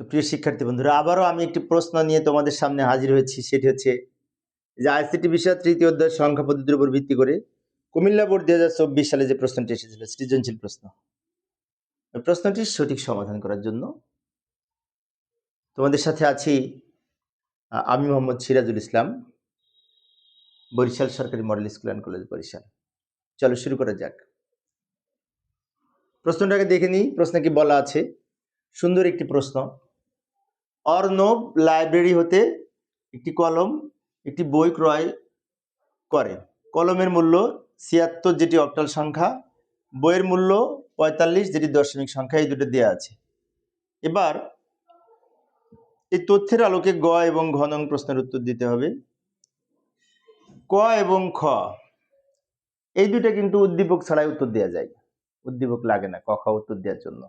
তো প্রিয় শিক্ষার্থী বন্ধুরা, আবারও আমি একটি প্রশ্ন নিয়ে তোমাদের সামনে হাজির হয়েছি। সেটি হচ্ছে যে আইসিটি বিষয় তৃতীয় অধ্যায় সংখ্যা পদ্ধতির উপর ভিত্তি করে কুমিল্লা বোর্ড 2024 সালে যে প্রশ্নটি এসেছিল, সৃজনশীল প্রশ্ন, ওই প্রশ্নটির সঠিক সমাধান করার জন্য তোমাদের সাথে আছি আমি মোহাম্মদ সিরাজুল ইসলাম, বরিশাল সরকারি model school and college Barishal. চলো শুরু করা যাক। প্রশ্নটাকে দেখে নিই। প্রশ্নে কি বলা আছে? সুন্দর একটি প্রশ্ন। অর্ণব লাইব্রেরি হতে একটি কলম, একটি বই ক্রয় করে। কলমের মূল্য 76 যেটি অক্টাল সংখ্যা, বইয়ের মূল্য 45 যেটি দশমিক সংখ্যা, এই দুটো দেওয়া আছে। এবার এই তথ্যের আলোকে গ এবং ঘ নং প্রশ্নের উত্তর দিতে হবে। ক এবং খ এই দুটো কিন্তু উদ্দীপক ছাড়াই উত্তর দেওয়া যায়, উদ্দীপক লাগে না ক খ উত্তর দেওয়ার জন্য।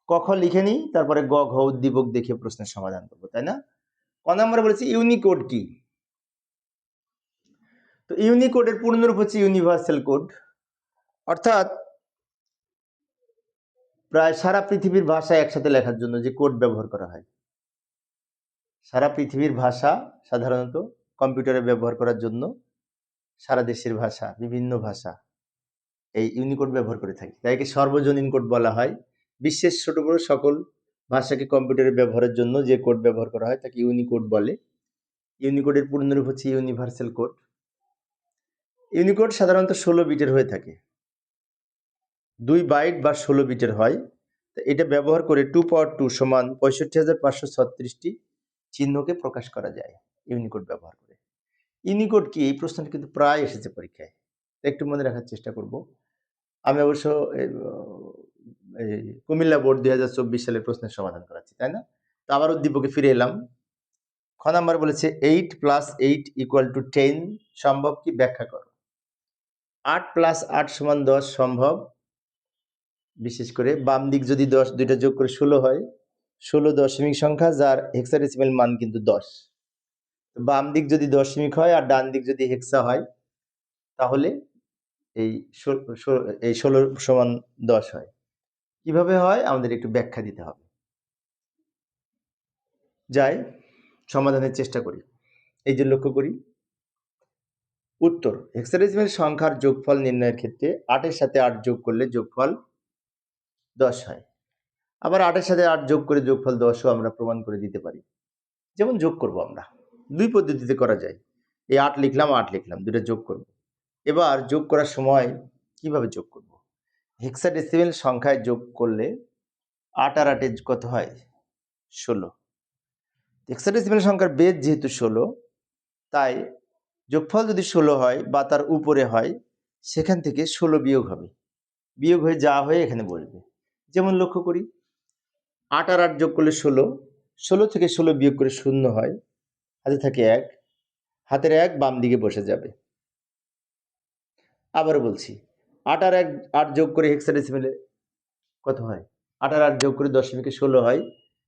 ক খ লিখে নিই, তারপরে গ ঘ উদ্দীপক দেখে প্রশ্নের সমাধান করবো, তাই না? ক নম্বরে বলেছি ইউনিকোড কি। তো ইউনিকোডের পূর্ণরূপ হচ্ছে ইউনিভার্সাল কোড, অর্থাৎ প্রায় সারা পৃথিবীর ভাষা একসাথে লেখার জন্য যে কোড ব্যবহার করা হয়। সারা পৃথিবীর ভাষা সাধারণত কম্পিউটারে ব্যবহার করার জন্য সারা দেশের ভাষা, বিভিন্ন ভাষা এই ইউনিকোড ব্যবহার করে থাকি, তাই একে সর্বজনীন কোড বলা হয়। বিশ্বের ছোট বড় সকল ভাষাকে কম্পিউটারে ব্যবহারের জন্য যে কোড ব্যবহার করা হয় তাকে ইউনিকোড বলে। ইউনিকোডের পূর্ণরূপ হচ্ছে ইউনিভার্সাল কোড। ইউনিকোড সাধারণত 16 বিটের হয়ে থাকে, 2 বাইট বা 16 বিটের হয়। এটা ব্যবহার করে 2 পাওয়ার 2 সমান 65,536টি চিহ্নকে প্রকাশ করা যায় ইউনিকোড ব্যবহার করে। ইউনিকোড কি, এই প্রশ্নটি কিন্তু প্রায় এসেছে পরীক্ষায়, একটু মনে রাখার চেষ্টা করব। আমি অবশ্য কুমিল্লা বোর্ড 2024 সালের প্রশ্নের সমাধান করাচ্ছি, তাই না? তো আবার উদ্দীপকে ফিরে এলাম। খ নাম্বার বলেছে 8 + 8 = 10 সম্ভব কি, ব্যাখ্যা করো। 8 + 8 = 10 সম্ভব। বিশেষ করে বাম দিক যদি 10 দুইটা যোগ করে 16 হয়, 16 দশমিক সংখ্যা যার হেক্সাডেসিমাল মান কিন্তু 10। বাম দিক যদি দশমিক হয় আর ডান দিক যদি হেক্সা হয়, তাহলে এই 16 সমান 10 হয়। কিভাবে হয় আমাদের একটু ব্যাখ্যা দিতে হবে। যাই সমাধানের চেষ্টা করি। এই যে লক্ষ্য করি উত্তর, হেক্সাডেসিমাল সংখ্যার যোগফল নির্ণয়ের ক্ষেত্রে 8 এর সাথে 8 যোগ করলে যোগফল 10 হয়। আবার 8 এর সাথে 8 যোগ করে যোগফল 10ও আমরা প্রমাণ করে দিতে পারি। যেমন যোগ করব, আমরা দুই পদ্ধতিতে করা যায়। এই 8 লিখলাম, 8 লিখলাম, দুটো যোগ করব। এবার যোগ করার সময় কিভাবে যোগ করব? হেক্সাডেসিমাল সংখ্যায় যোগ করলে 8 আর 8 কত হয়? 16। হেক্সাডেসিমাল সংখ্যার বেজ যেহেতু 16, তাই যোগফল যদি 16 হয় বা তার উপরে হয়, সেখান থেকে 16 বিয়োগ হবে, বিয়োগ হয়ে যা হয়ে এখানে বসবে। যেমন লক্ষ্য করি 8 আর 8 যোগ করলে 16, 16 থেকে 16 বিয়োগ করে 0 হয়, হাতে থাকে 1, হাতের 1 বাম দিকে বসে যাবে। আবারও বলছি 8 আর 8 যোগ করে হেক্সাডেসিমালে কত হয়? 8 আর 8 যোগ করে দশমিকে 16 হয়,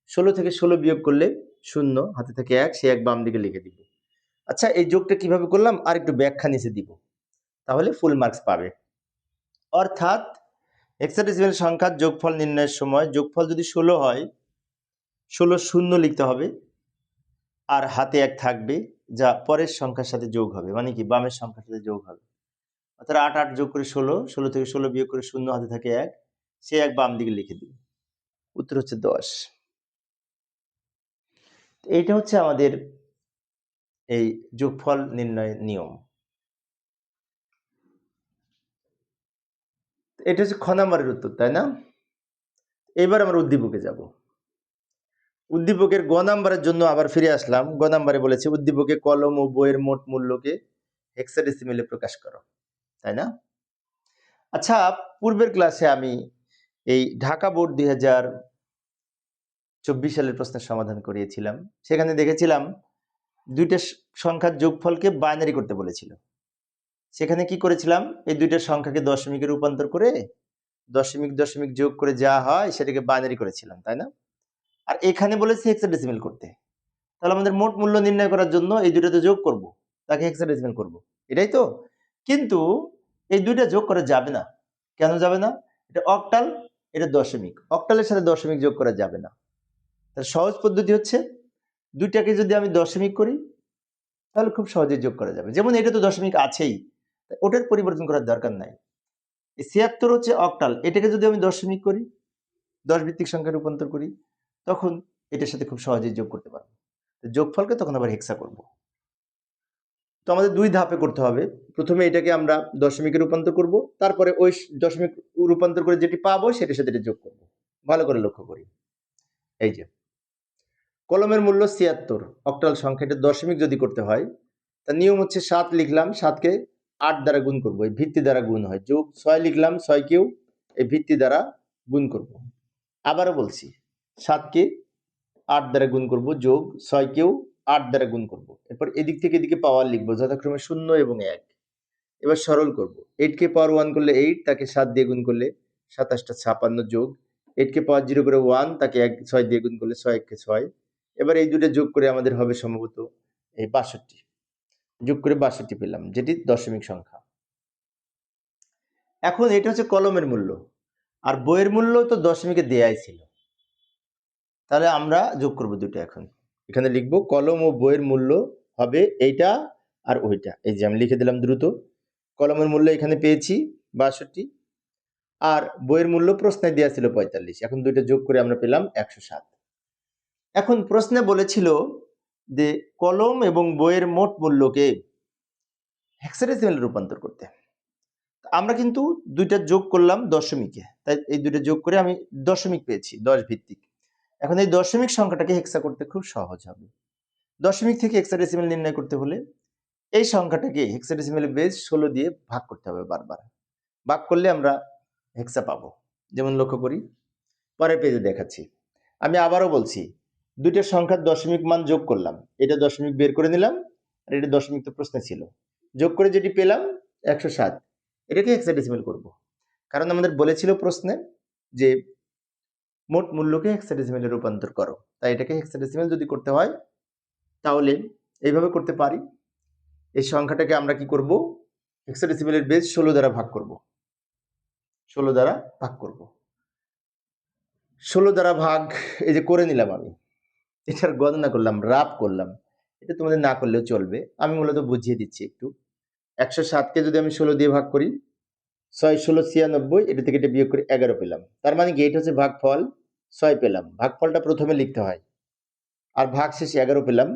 16 থেকে 16 বিয়োগ করলে 0, হাতে থাকে 1, সে 1 বাম দিকে লিখে দিব। আচ্ছা, এই যোগটা কিভাবে করলাম আর একটু ব্যাখ্যা নিচে দিব, তাহলে ফুল মার্কস পাবে। অর্থাৎ হেক্সাডেসিমাল সংখ্যার যোগফল নির্ণয়ের সময় যোগফল যদি 16 হয়, 16 শূন্য লিখতে হবে, আর হাতে 1 থাকবে যা পরের সংখ্যার সাথে যোগ হবে, মানে কি বামের সংখ্যার সাথে যোগ হবে। অর্থাৎ 8 8 যোগ করে 16, 16 থেকে 16 বিয়োগ করে 0, হাতে থাকে 1, সে 1 বাম দিকে লিখে দিবে। উত্তর হচ্ছে 10। এইটা হচ্ছে আমাদের এই যোগফল নির্ণয়ের নিয়ম। এটা হচ্ছে খ নাম্বারের উত্তর, তাই না? এবার আমরা উদ্দীপকে যাব। উদ্দীপকের গ নাম্বারের জন্য আবার ফিরে আসলাম। গ নাম্বারে বলেছে উদ্দীপকে কলম ও বইয়ের মোট মূল্যকে হেক্সাডেসিমেলে প্রকাশ করো, তাই না? আচ্ছা, পূর্বের ক্লাসে আমি এই ঢাকা বোর্ড 2024 সালের প্রশ্নের সমাধান করিয়েছিলাম। সেখানে দেখেছিলাম দুইটা সংখ্যার যোগফলকে বাইনারি করতে বলেছিল। সেখানে কি করেছিলাম, এই দুইটা সংখ্যাকে দশমিকে রূপান্তর করে দশমিক দশমিক যোগ করে যা হয় সেটাকে বাইনারি করেছিলাম, তাই না? আর এখানে বলেছে হেক্সাডেসিমেল করতে। তাহলে আমাদের মোট মূল্য নির্ণয় করার জন্য এই দুটোতে যোগ করব, তাকে হেক্সাডেসিমেল করব, এটাই তো। কিন্তু এই দুইটা যোগ করা যাবে না। কেন যাবে না? এটা অক্টাল, এটা দশমিক, অক্টালের সাথে দশমিক যোগ করা যাবে না। তার সহজ পদ্ধতি হচ্ছে দুইটাকে যদি আমি দশমিক করি তাহলে খুব সহজে যোগ করা যাবে। যেমন এটা তো দশমিক আছেই, ওটার পরিবর্তন করার দরকার নাই। এই ৭৬ হচ্ছে অক্টাল, এটাকে যদি আমি দশমিক করি, 10 ভিত্তিক সংখ্যা রূপান্তর করি, তখন এটার সাথে খুব সহজেই যোগ করতে পারবো। যোগফলকে তখন আবার হেক্সা করব। তো আমাদের 2 ধাপে করতে হবে। প্রথমে এটাকে আমরা দশমিকে রূপান্তর করব, তারপরে ওই দশমিক রূপান্তর করে যেটি পাবো সেটার সাথে এটা যোগ করব। ভালো করে লক্ষ্য করি। এই যে কলমের মূল্য ৭৬, অক্টাল সংখ্যাটা দশমিক যদি করতে হয়, তার নিয়ম হচ্ছে 7 লিখলাম, 7কে 8 দ্বারা গুণ করব, এই ভিত্তি দ্বারা গুণ হয়, যোগ 6 লিখলাম, 6কেও এই ভিত্তি দ্বারা গুণ করব। আবারও বলছি, 7কে 8 দ্বারা গুণ করব, যোগ 6কেও 8 দ্বারা গুণ করব। এরপর এদিক থেকে এদিকে পাওয়ার লিখবো, যথাক্রমে 0 এবং 1। এবার সরল করব, 8কে পাওয়ার 1 করলে 8, তাকে 7 দিয়ে গুণ করলে 27টা 56, যোগ 8কে পাওয়ার 0 করে 1, তাকে 6 দিয়ে গুণ করলে 6 1কে 6। এবার এই দুটো যোগ করে আমাদের হবে সম্ভবত এই 62, যোগ করে 62 পেলাম, যেটি দশমিক সংখ্যা। এখন এটা হচ্ছে কলমের মূল্য, আর বইয়ের মূল্য তো দশমিকে দেয়াই ছিল, তাহলে আমরা যোগ করব দুটো। এখন এখানে লিখব কলম ও বইয়ের মূল্য হবে এইটা আর ওইটা। এই যে আমি লিখে দিলাম দ্রুত, কলমের মূল্য এখানে পেয়েছি 62, আর বইয়ের মূল্য প্রশ্নে দেওয়া ছিল 45। এখন দুইটা যোগ করে আমরা পেলাম 107। এখন প্রশ্নে বলেছিল যে কলম এবং বইয়ের মোট মূল্যকে হেক্সাডেসিমালে রূপান্তর করতে। আমরা কিন্তু দুইটা যোগ করলাম দশমিকে, তাই এই দুইটা যোগ করে আমি দশমিক পেয়েছি, 10 ভিত্তিক। এখন এই দশমিক সংখ্যাটাকে হেক্সা করতে খুব সহজ হবে। দশমিক থেকে হেক্সাডেসিমাল নির্ণয় করতে হলে এই সংখ্যাটাকে হেক্সাডেসিমালে বেস 16 দিয়ে ভাগ করতে হবে বারবার। ভাগ করলে আমরা হেক্সা পাবো। যেমন লক্ষ্য করি, পরের পেজে দেখাচ্ছি। আমি আবারও বলছি, দুইটা সংখ্যার দশমিক মান যোগ করলাম, এটা দশমিক বের করে নিলাম, আর এটা দশমিক তো প্রশ্নে ছিল, যোগ করে যেটি পেলাম 107, এটাকে হেক্সাডেসিমাল করব। কারণ আমাদের বলেছিল প্রশ্নে যে মোট মূল্যকে হেক্সাডেসিমালে রূপান্তর করো, তাই এটাকে হেক্সাডেসিমাল যদি করতে হয় তাহলে এইভাবে করতে পারি। এই সংখ্যাটাকে আমরা কি করব, হেক্সাডেসিমালের বেস 16 দ্বারা ভাগ করব, 16 দ্বারা ভাগ করব। 16 দ্বারা ভাগ এই যে করে নিলাম, আমি এটার গণনা করলাম, রাফ করলাম, এটা তোমাদের না করলেও চলবে, আমি মূলত বুঝিয়ে দিচ্ছি একটু। 107কে যদি আমি 16 দিয়ে ভাগ করি, 6 16 96, এটা থেকে এটা বিয়োগ করে 11 পেলাম। তার মানে কি, এটা হচ্ছে ভাগফল, 6 পেলাম, ভাগফলটা প্রথমে লিখতে হয়, আর ভাগ শেষে 11 পেলাম,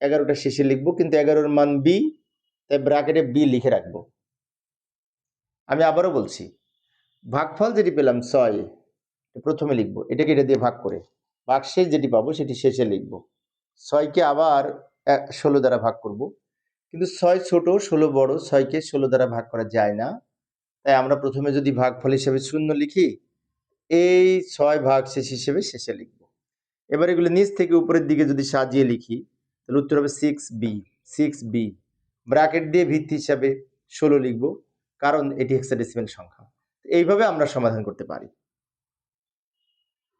11টা শেষে লিখবো, কিন্তু 11-এর মান বি, তাই ব্র্যাকেটে বি লিখে রাখবো। আমি আবারও বলছি, ভাগফল যেটি পেলাম 6 প্রথমে লিখবো, এটাকে এটা দিয়ে ভাগ করে ভাগশেষ যেটি পাবো সেটি শেষে লিখবো। 6কে আবার 16 দ্বারা ভাগ করব, কিন্তু 6 ছোট 16 বড়, 6কে 16 দ্বারা ভাগ করা যায় না, তাই আমরা প্রথমে যদি ভাগফল হিসেবে 0 লিখি, এই 6 ভাগশেষ হিসেবে শেষে লিখব। এবার এগুলো নিচ থেকে উপরের দিকে যদি সাজিয়ে লিখি, তাহলে উত্তর হবে 6b। 6b ব্র্যাকেট দিয়ে ভিত্তি হিসাবে 16 লিখব, কারণ এটি হেক্সাডেসিমাল সংখ্যা। এইভাবে আমরা সমাধান করতে পারি।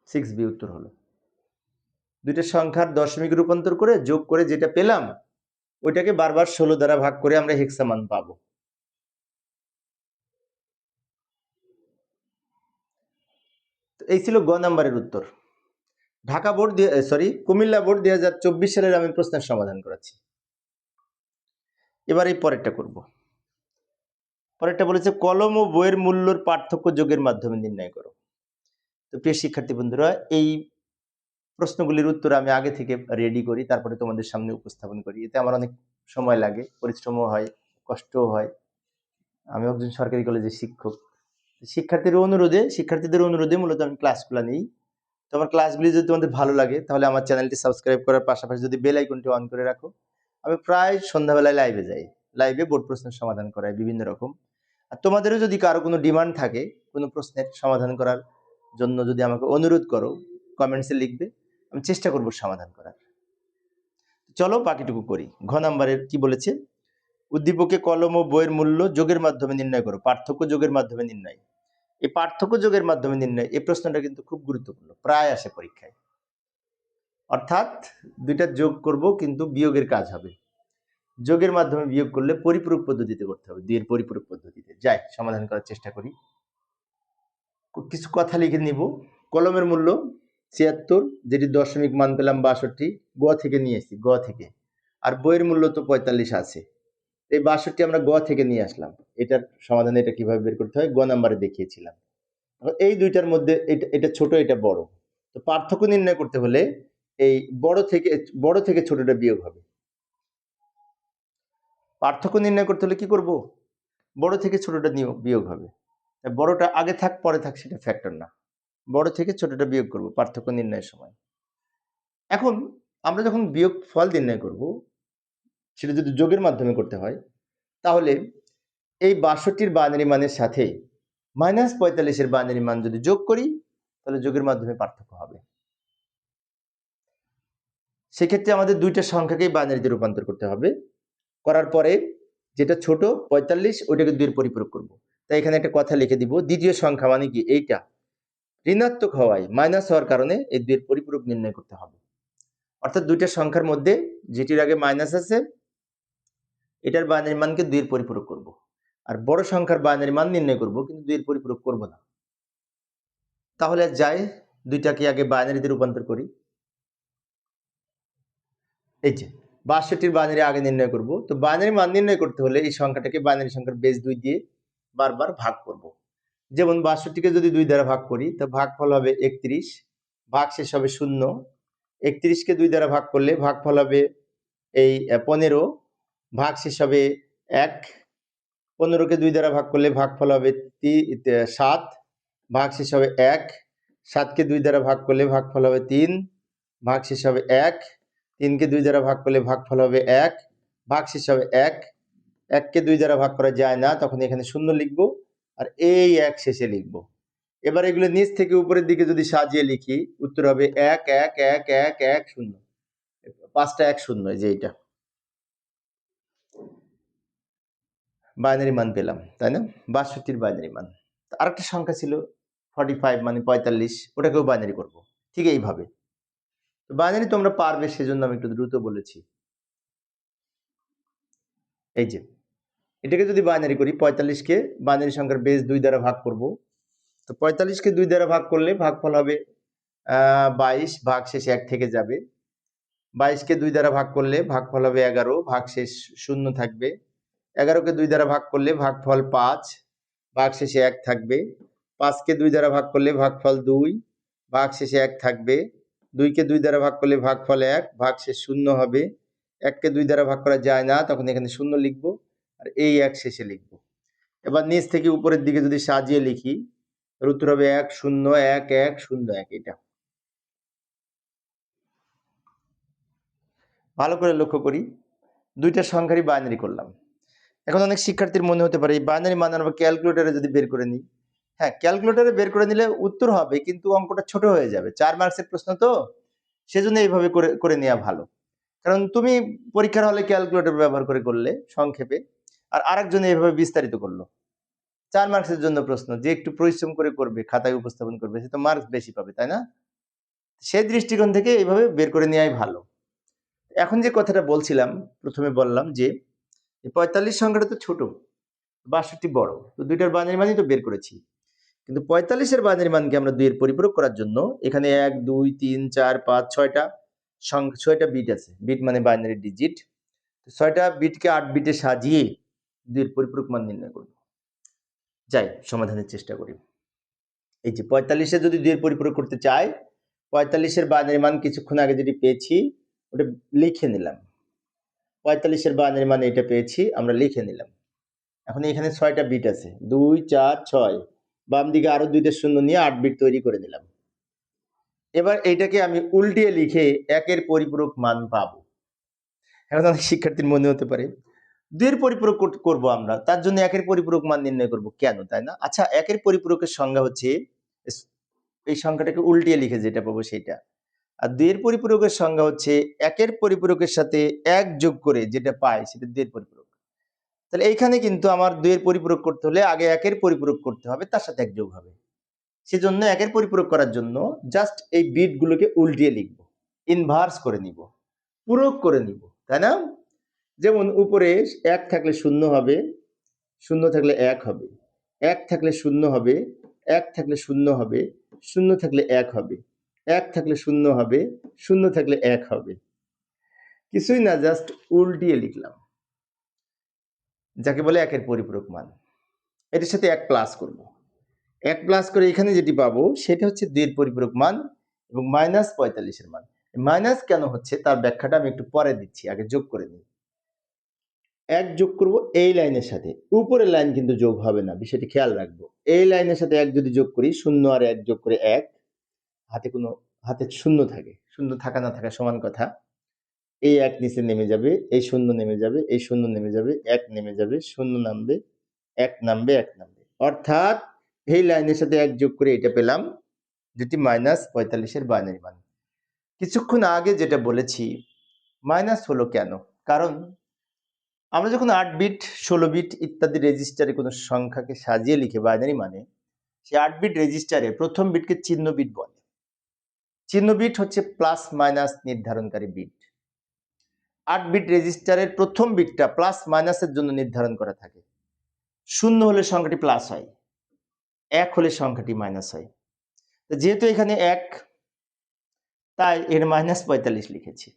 6b উত্তর হলো। দুইটা সংখ্যার দশমিক রূপান্তর করে যোগ করে যেটা পেলাম, ওইটাকে বারবার 16 দ্বারা ভাগ করে আমরা হেক্সা মান পাবো। এই ছিল গ নাম্বারের উত্তর। ঢাকা বোর্ড কুমিল্লা বোর্ড 2024 সালের আমি প্রশ্নের সমাধান করেছি। এবার এই পরেরটা করব। পরেরটা বলেছে কলম ও বইয়ের মূল্যর পার্থক্য যোগের মাধ্যমে নির্ণয় করো। তো প্রিয় শিক্ষার্থী বন্ধুরা, এই প্রশ্নগুলির উত্তর আমি আগে থেকে রেডি করি, তারপরে তোমাদের সামনে উপস্থাপন করি। এতে আমার অনেক সময় লাগে, পরিশ্রমও হয়, কষ্টও হয়। আমি একজন সরকারি কলেজের শিক্ষক, শিক্ষার্থীদের অনুরোধে মূলত আমি ক্লাসগুলো নিই। তো আমার ক্লাসগুলি যদি তোমাদের ভালো লাগে, তাহলে আমার চ্যানেলটি সাবস্ক্রাইব করার পাশাপাশি যদি বেল আইকনটি অন করে রাখো। আমি প্রায় সন্ধ্যাবেলায় লাইভে যাই, লাইভে বোর্ড প্রশ্নের সমাধান করাই বিভিন্ন রকম। আর তোমাদেরও যদি কারো কোনো ডিমান্ড থাকে, কোনো প্রশ্নের সমাধান করার জন্য যদি আমাকে অনুরোধ করো, কমেন্টসে লিখবে, আমি চেষ্টা করব সমাধান করার। চলো বাকিটুকু করি। ঘ নাম্বারের কি বলেছে, উদ্দীপকে কলম ও বইয়ের মূল্য যোগের মাধ্যমে নির্ণয় করো, পার্থক্য যোগের মাধ্যমে নির্ণয়। এই পার্থক্য যোগের মাধ্যমে নির্ণয়, এই প্রশ্নটা কিন্তু খুব গুরুত্বপূর্ণ, প্রায় আসে পরীক্ষায়। অর্থাৎ দুইটা যোগ করব, কিন্তু বিয়োগের কাজ হবে। যোগের মাধ্যমে বিয়োগ করলে পরিপূরক পদ্ধতিতে করতে হবে, দুইয়ের পরিপূরক পদ্ধতিতে। যাই সমাধান করার চেষ্টা করি, কিছু কথা লিখে নিব। কলমের মূল্য 76, যেটি দশমিক মান পেলাম 62, গ থেকে নিয়েছি, গ থেকে। আর বইয়ের মূল্য তো 45 আছে, এই 62 আমরা গ থেকে নিয়ে আসলাম। এটার সমাধানে এটা কিভাবে বের করতে হয় গ নাম্বারে দেখিয়েছিলাম। এই দুইটার মধ্যে এটা ছোট, এটা বড়। তো পার্থক্য নির্ণয় করতে হলে এই বড় থেকে ছোটটা বিয়োগ হবে। পার্থক্য নির্ণয় করতে হলে কি করব, বড় থেকে ছোটটা বিয়োগ হবে। বড়টা আগে থাক পরে থাক সেটা ফ্যাক্টর না, বড় থেকে ছোটটা বিয়োগ করব পার্থক্য নির্ণয়ের সময়। এখন আমরা যখন বিয়োগ ফল নির্ণয় করব, সেটা যদি যোগের মাধ্যমে করতে হয়, তাহলে এই 62-র বাইনারি মানের সাথে -45-এর বাইনারি মান যদি যোগ করি, তাহলে যোগের মাধ্যমে পার্থক্য হবে। সেক্ষেত্রে আমাদের দুইটা সংখ্যাকেই বাইনারিতে রূপান্তর করতে হবে। করার পরে যেটা ছোট 45, ওইটাকে 2-এর পরিপূরক করব। তাই এখানে একটা কথা লিখে দিব, দ্বিতীয় সংখ্যা মানে কি, এইটা ঋণাত্মক হওয়ায়, মাইনাস হওয়ার কারণে এই 2-এর পরিপূরক নির্ণয় করতে হবে। অর্থাৎ দুইটা সংখ্যার মধ্যে যেটির আগে মাইনাস আছে, এটার বাইনারি মানকে 2-এর পরিপূরক করব। আর বড় সংখ্যার বাইনারি মান নির্ণয় করব, কিন্তু 2-এর পরিপূরক করব না। তাহলে যাই দুইটাকে আগে বাইনারিতে রূপান্তর করি। এই যে 62-র বাইনারি আগে নির্ণয় করব। তো বাইনারি মান নির্ণয় করতে হলে এই সংখ্যাটাকে বাইনারি সংখ্যার বেস 2 দিয়ে বারবার ভাগ করব। যেমন 62-কে যদি 2 দ্বারা ভাগ করি, তো ভাগফল হবে 31, ভাগশেষ হবে 0। 31-কে 2 দ্বারা ভাগ করলে ভাগফল হবে এই 15, ভাগশেষ হবে 1। 15-কে 2 দ্বারা ভাগ করলে ভাগফল হবে 7, ভাগশেষ হবে 1। 7-কে 2 দ্বারা ভাগ করলে ভাগফল হবে 3, ভাগশেষ হবে 1। 3-কে 2 দ্বারা ভাগ করলে ভাগফল হবে 1, ভাগশেষ হবে 1। 1-কে 2 দ্বারা ভাগ করা যায় না, তখন এখানে 0 লিখব, আর এই 1 শেষে লিখব। এবার এগুলো নিচ থেকে উপরের দিকে যদি সাজিয়ে লিখি, উত্তর হবে 1 1 1 1 1 0, 5টা 1 0, যে এটা বাইনারি মান পেলাম, তাই না? 62-র বাইনারি মান। আরেকটা সংখ্যা ছিল 45 মানে 45, ওটাকেও বাইনারি করব ঠিক এইভাবে। তো বাইনারি তোমরা পারবে, সেজন্য আমি একটু দ্রুত বলেছি। এই যে এটাকে যদি বাইনারি করি, 45-কে বাইনারি সংখ্যার বেস 2 দ্বারা ভাগ করব। তো 45-কে 2 দ্বারা ভাগ করলে ভাগফল হবে 22, ভাগশেষ 1 থেকে যাবে। 22-কে 2 দ্বারা ভাগ করলে ভাগফল হবে 11, ভাগশেষ 0 থাকবে। 11-কে 2 দ্বারা ভাগ করলে ভাগফল 5, ভাগশেষে 1 থাকবে। 5-কে 2 দ্বারা ভাগ করলে ভাগফল 2, ভাগশেষে 1 থাকবে। 2-কে 2 দ্বারা ভাগ করলে ভাগফল 1, ভাগশেষ 0 হবে। 1-কে 2 দ্বারা ভাগ করা যায় না, তখন এখানে 0 লিখব, আর এই 1 শেষে লিখব। এবার নিচ থেকে উপরের দিকে যদি সাজিয়ে লিখি, উত্তর হবে 1 0 1 1 0 1। এটা ভালো করে লক্ষ্য করি, দুইটা সংখ্যারই বাইনারি করলাম। এখন অনেক শিক্ষার্থীর মনে হতে পারে এই বাইনারি মান আমরা ক্যালকুলেটরে যদি বের করে নিই, হ্যাঁ ক্যালকুলেটরে বের করে নিলে উত্তর হবে, কিন্তু অঙ্কটা ছোট হয়ে যাবে, 4 মার্কসের প্রশ্ন তো, সেজন্য এইভাবে করে করে নেওয়া ভালো। কারণ তুমি পরীক্ষার হলে ক্যালকুলেটর ব্যবহার করে করলে সংক্ষেপে, আর আরেকজন এইভাবে বিস্তারিত করলো। 4 মার্কসের জন্য প্রশ্ন, যে একটু পরিশ্রম করে করবে, খাতায় উপস্থাপন করবে, সে তো মার্কস বেশি পাবে, তাই না? সেই দৃষ্টিকোণ থেকে এইভাবে বের করে নেওয়াই ভালো। এখন যে কথাটা বলছিলাম, প্রথমে বললাম যে 45 সংখ্যাটা তো ছোট, 62 বড়, তো দুইটার বাইনারি মানই তো বের করেছি। কিন্তু 45-এর বাইনারি মানকে আমরা 2-এর পরিপূরক করার জন্য এখানে 1 2 3 4 5 6টা 6টা বিট আছে, বিট মানে বাইনারি ডিজিট। 6টা বিটকে 8 বিটে সাজিয়ে 2-এর পরিপূরক মান নির্ণয় করব। যাই সমাধানের চেষ্টা করি। এই যে 45-এ যদি 2-এর পরিপূরক করতে চাই, 45-এর বাইনারি মান কিছুক্ষণ আগে যেটি পেয়েছি ওটা লিখে নিলাম। 45-এর বাইনারি মান এটা পেয়েছি, আমরা লিখে নিলাম। এখন এখানে 6টা বিট আছে, 2 4 6, বাম দিকে আরো 2টা শূন্য নিয়ে 8 বিট তৈরি করে নিলাম। এবার এইটাকে আমি উল্টিয়ে লিখে 1-এর পরিপূরক মান পাবো। এখন অনেক শিক্ষার্থীর মনে হতে পারে 2-এর পরিপূরক করব আমরা, তার জন্য 1-এর পরিপূরক মান নির্ণয় করব কেন, তাই না? আচ্ছা, 1-এর পরিপূরকের সংজ্ঞা হচ্ছে এই সংখ্যাটাকে উল্টিয়ে লিখে যেটা পাবো সেটা, আর 2-এর পরিপূরকের সংজ্ঞা হচ্ছে 1-এর পরিপূরকের সাথে 1 যোগ করে যেটা পাই সেটা 2-এর পরিপূরক। তাহলে এইখানে কিন্তু আমার 2-এর পরিপূরক করতে হলে আগে 1-এর পরিপূরক করতে হবে, তার সাথে 1 যোগ হবে। সেজন্য 1-এর পরিপূরক করার জন্য জাস্ট এই বিটগুলোকে উল্টিয়ে লিখব, ইনভার্স করে নিব, পূরক করে নিব, তাই না? যেমন উপরে 1 থাকলে 0 হবে, 0 থাকলে 1 হবে, 1 থাকলে 0 হবে, 1 থাকলে 0 হবে, 0 থাকলে 1 হবে। এক থাকলে শূন্য হবে, শূন্য থাকলে এক হবে, কিছুই না, জাস্ট উল্টিয়ে লিখলাম, যাকে বলে একের পরিপূরক মান। এটার সাথে এক প্লাস করব, এক প্লাস করে এখানে যেটি পাবো সেটা হচ্ছে 2 এর পরিপূরক মান এবং -45 এর মান। মাইনাস কেন হচ্ছে তার ব্যাখ্যাটা আমি একটু পরে দিচ্ছি, আগে যোগ করে নিই। এক যোগ করব এই লাইনের সাথে, উপরের লাইন কিন্তু যোগ হবে না, বিষয়টি খেয়াল রাখবো। এই লাইনের সাথে এক যদি যোগ করি, শূন্য আর এক যোগ করে এক, হাতে শূন্য থাকে, শূন্য থাকা না থাকা সমান কথা। এই এক নিচে নেমে যাবে, এই শূন্য নেমে যাবে, এই শূন্য নেমে যাবে, এক নেমে যাবে, শূন্য নামবে, এক নামবে, এক নামবে, অর্থাৎ এই লাইনের সাথে এক যোগ করে এটা পেলাম, যেটি -45 বাইনারি মান। কিছুক্ষণ আগে যেটা বলেছি, মাইনাস হলো কেন, কারণ আমরা যখন 8 বিট 16 বিট ইত্যাদি রেজিস্টারে কোনো সংখ্যাকে সাজিয়ে লিখে বাইনারি মানে, সেই 8 বিট রেজিস্টারে প্রথম বিটকে চিহ্ন বিট বলে। চিহ্ন বিট হচ্ছে প্লাস মাইনাস নির্ধারণকারী বিট। 8 বিট রেজিস্টারের প্রথম বিটটা প্লাস মাইনাসের জন্য নির্ধারণ করা থাকে। শূন্য হলে সংখ্যাটি প্লাস হয়, এক হলে সংখ্যাটি মাইনাস হয়। যেহেতু এখানে এক, তাই এর -45 লিখেছি।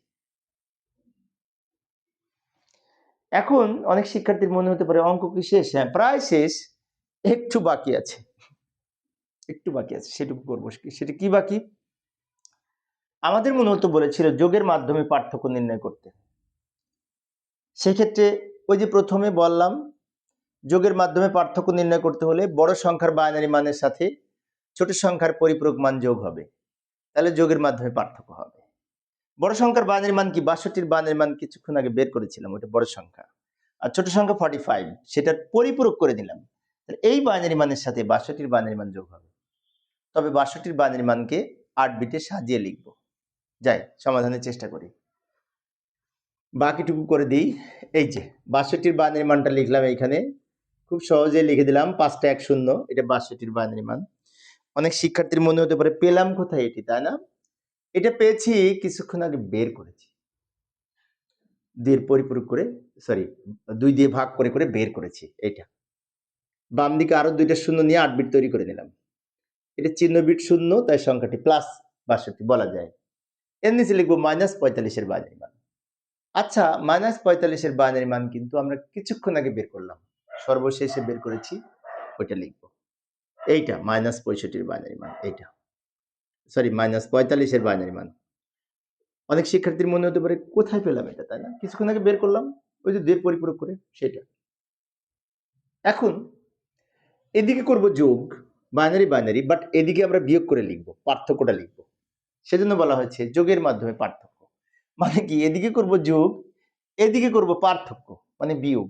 এখন অনেক শিক্ষার্থীর মনে হতে পারে অঙ্ক কি শেষ? হ্যাঁ, প্রায় শেষ, একটু বাকি আছে, একটু বাকি আছে, সেটুকু করবো। সেটা কি বাকি? আমাদের মনে হতো বলেছিল যোগের মাধ্যমে পার্থক্য নির্ণয় করতে। সেক্ষেত্রে ওই যে প্রথমে বললাম, যোগের মাধ্যমে পার্থক্য নির্ণয় করতে হলে বড় সংখ্যার বাইনারি মানের সাথে ছোট সংখ্যার পরিপূরক মান যোগ হবে, তাহলে যোগের মাধ্যমে পার্থক্য হবে। বড় সংখ্যার বাইনারি মান কি? 62-র বাইনারি মান কিছুক্ষণ আগে বের করেছিলাম, ওটা বড় সংখ্যা। আর ছোট সংখ্যা 45, সেটার পরিপূরক করে দিলাম। এই বাইনারি মানের সাথে 62-র বাইনারি মান যোগ হবে। তবে 62-র বাইনারি মানকে 8 বিটে সাজিয়ে লিখব। যাই সমাধানের চেষ্টা করি, বাকিটুকু করে দিই। এই যে 62-র বাইনারি মানটা লিখলাম, এইখানে খুব সহজে লিখে দিলাম 5টা 1 শূন্য, এটা 62-র বাইনারি মান। অনেক শিক্ষার্থীর মনে হতে পারে পেলাম কোথায় এটি, তাই না? এটা পেয়েছি কিছুক্ষণ আগে বের করেছি, 2 এর পরিপূরক করে, সরি 2 দিয়ে ভাগ করে করে বের করেছি। এটা বাম দিকে আরো 2টা শূন্য নিয়ে 8 বিট তৈরি করে নিলাম। এটা চিহ্ন বিট শূন্য, তাই সংখ্যাটি প্লাস 62 বলা যায়। এর নিচে লিখবো -45-এর বাইনারি মান। আচ্ছা, -45-এর বাইনারি মান কিন্তু আমরা কিছুক্ষণ আগে বের করলাম, সর্বশেষে বের করেছি, ওইটা লিখবো। এইটা -65-র বাইনারি মান, এইটা সরি -45-এর বাইনারি মান। অনেক শিক্ষার্থীর মনে হতে পারে কোথায় পেলাম এটা, তাই না? কিছুক্ষণ আগে বের করলাম, ওই যে 2 এর পরিপূরক করে, সেটা। এখন এদিকে করব যোগ, বাইনারি বাইনারি, বাট এদিকে আমরা বিয়োগ করে লিখবো, পার্থক্যটা লিখবো। সেজন্য বলা হয়েছে যোগের মাধ্যমে পার্থক্য। মানে কি, এদিকে করব যোগ, এদিকে করব পার্থক্য, মানে বিয়োগ।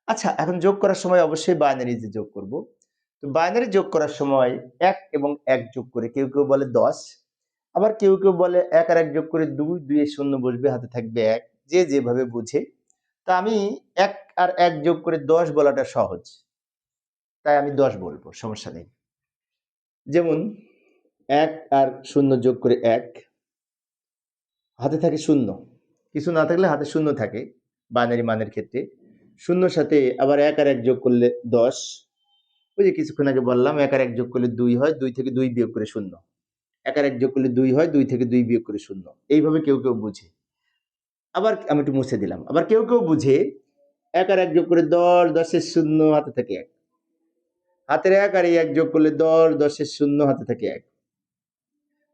আচ্ছা, এখন যোগ করার সময় অবশ্যই বাইনারি যে যোগ করব। তো বাইনারি যোগ করার সময় 1 এবং 1 যোগ করে, কেউ কেউ বলে 10, আবার কেউ কেউ বলে 1 আর 1 যোগ করে 2, 2 এর শূন্য বসবে, হাতে থাকবে 1, যে যেভাবে বুঝে। তা আমি 1 আর 1 যোগ করে 10 বলাটা সহজ, তাই আমি 10 বলবো, সমস্যা নেই। যেমন 1 আর 0 যোগ করে 1, হাতে থাকে 0, কিছু না থাকলে হাতে 0 থাকে বাইনারি মানের ক্ষেত্রে। 0-র সাথে আবার 1 আর 1 যোগ করলে 10, ওই যে কিছুক্ষণ আগে বললাম 1 আর 1 যোগ করলে 2 হয়, 2 থেকে 2 বিয়োগ করে 0, 1 আর 1 যোগ করলে 2 হয়, 2 থেকে 2 বিয়োগ করে 0, এইভাবে কেউ কেউ বুঝে। আবার আমি একটু মুছে দিলাম, আবার কেউ কেউ বুঝে 1 আর 1 যোগ করে 10, 10-এর 0, হাতে থাকে 1, হাতের 1 আর 1 যোগ করলে 10, 10-এর 0, হাতে থাকে 1,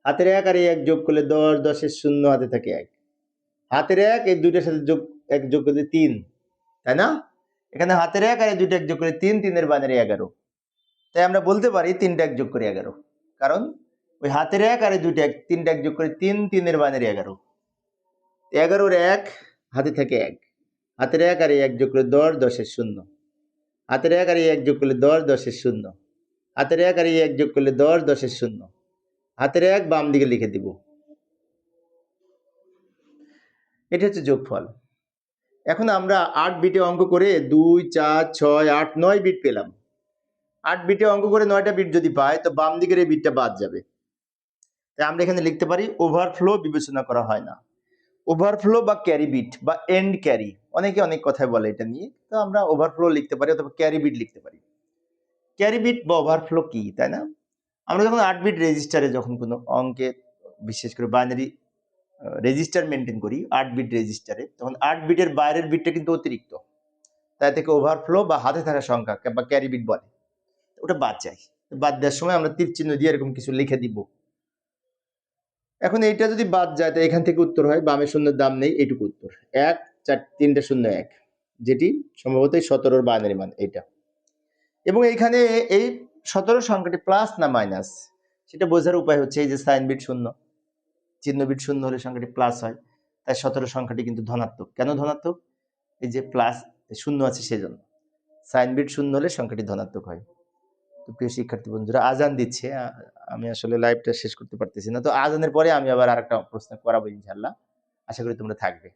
হাতের 1 আর 1 যোগ করলে 10, 10-এর 0, হাতে থাকে 1, হাতের 1 এই দুইটার সাথে যোগ 1 যোগ করলে 3, তাই না? এখানে হাতের 1 আর এই দুইটা 1 যোগ করে 3, 3 এর বাইনারি 11, তাই আমরা বলতে পারি 3টা 1 যোগ করে 11, কারণ ওই হাতের 1 আর এই দুইটা 3টা 1 যোগ করে 3, 3 এর বাইনারি 11, 11-র 1 হাতে থাকে 1, হাতের 1 আর এই 1 যোগ করে 10, 10-এর 0, হাতের 1 আর এই 1 যোগ করলে 10, 10-এর 0, হাতের 1 আর এই 1 যোগ করলে 10, 10-এর 0, হাতের 1 বাম দিকে লিখে দিব। এটা হচ্ছে যোগফল। এখন আমরা 8 বিটে অঙ্ক করে 2, 4, 6, 8, 9 বিট পেলাম। 8 বিটে অঙ্ক করে 9টা বিট যদি পাই, তো বাম দিকের এই বিটটা বাদ যাবে। তাই আমরা এখানে লিখতে পারি ওভারফ্লো বিবেচনা করা হয় না। ওভারফ্লো বা ক্যারি বিট বা এন্ড ক্যারি, অনেকে অনেক কথা বলে এটা নিয়ে, তো আমরা ওভারফ্লো লিখতে পারি অথবা ক্যারি বিট লিখতে পারি। ক্যারি বিট বা ওভারফ্লো কি, তাই না? আমরা যখন 8 বিট রেজিস্টারে যখন কোনো অঙ্কে বিশেষ করে বাইনারি রেজিস্টার মেনটেন করি 8 বিট রেজিস্টারে, তখন 8 বিটের বাইরের বিটটা কিন্তু অতিরিক্ত, তাই থেকে ওভারফ্লো বা হাতে থাকা সংখ্যা বা ক্যারি বিট বলে, ওটা বাদ যায়। বাদ দেওয়ার সময় আমরা তীর চিহ্ন দিয়ে এরকম কিছু লিখে দিব। এখন এইটা যদি বাদ যায় তো এখান থেকে উত্তর হয়, বামে শূন্যের দাম নেই, এইটুকু উত্তর 1 4 3 0 1, যেটি সম্ভবত 17 বাইনারি মান এটা। এবং এইখানে এই 17 সংখ্যাটি প্লাস না মাইনাস সেটা বোঝার উপায় হচ্ছে এই যে সাইন বিট শূন্য, চিহ্ন বিট শূন্য হলে সংখ্যাটি প্লাস হয়, তাই 17 সংখ্যাটি কিন্তু ধনাত্মক। কেন ধনাত্মক? এই যে প্লাস শূন্য আছে সেজন্য। সাইন বিট শূন্য হলে সংখ্যাটি ধনাত্মক হয়। তো প্রিয় শিক্ষার্থী বন্ধুরা, আজান দিচ্ছে, আমি আসলে লাইভটা শেষ করতে পারতেছি না, তো আজানের পরে আমি আবার আরেকটা প্রশ্ন করাবো ইনশাল্লাহ। আশা করি তোমরা থাকবে।